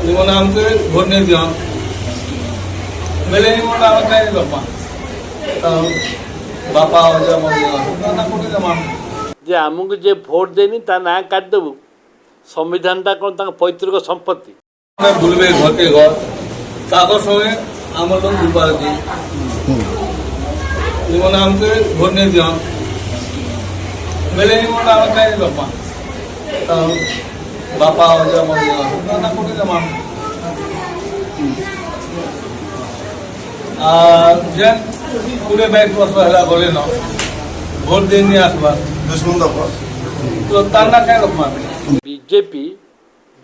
निमन हमके भोट नहीं दिया मेले निमन आम कहीं बापा हो जा ना कोटी जमा जे आमको जे भोट देनी ता ना काटिदेबू संविधानटा कौन पैतृक संपत्ति बुलबे घर के घर ताकर संगे आम लोग बुलबार दी निमन हमके भोट नहीं दिया मेले निमन आम कहीं बापा हो जा ना कोटी जमा जेन पूरे बैग वर्ष है बोले न भोट देनी आसबार तो ताना क्या रखमा बीजेपी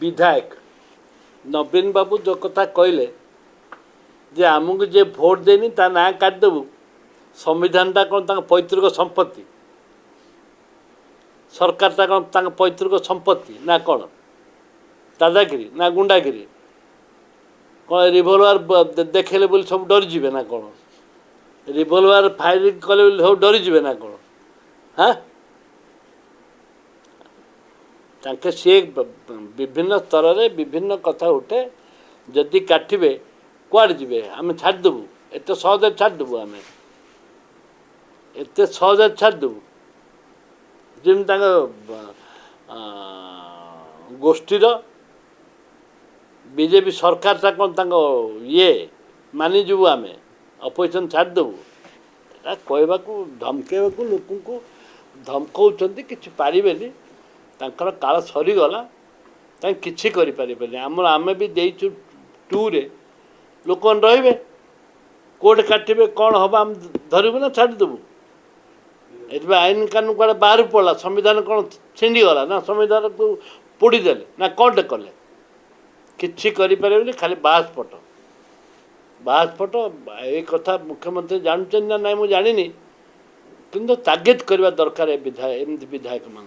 विधायक नवीन बाबू जो कथा कहले जे आमको जे भोट देनी ता ना काटिदेबू संविधानटा कौन पैतृक संपत्ति सरकारटा कौन पैतृक संपत्ति ना कौन दादागिरी ना गुंडागिरी कौन रिभल्वर देखेले बोली सब डरीजे ना कौन रिभल्वर फायरिंग कले बोली सब डरीजे ना कौन हाँ तांके सी विभिन्न स्तर में विभिन्न कथा उठे जदि काटिबे कुआड़ जीवे आम छाड़देबू एत सहज छाड़देबू आम एत सहज छाड़देबू जमी गोष्ठीर बीजेपी सरकार कौन ये मानिजु आम अपोजिशन छाड़देबू एटा कहवाक धमकेवाक लोक धमकाउछन्ति किछि पारिबेनी तांकर काल सरीगला किछि करि पारिबेनी आमे भी देइछु टूरे लोक रहिबे कोर्ट काटिबे कौन हम आम धरबू ना छाड़देबू एथबे आईन कानून कड़े बाहर पड़ा संविधान कौन छिंडीगला ना संविधान को पोड़ीदेले ना कौन कले किछि करि पारिबेनी खाली बासपट ए कथा मुख्यमंत्री जानछन ना नहीं मु जानिनी किंतु तागिद करवा दरकार विधायक एमती विधायक मान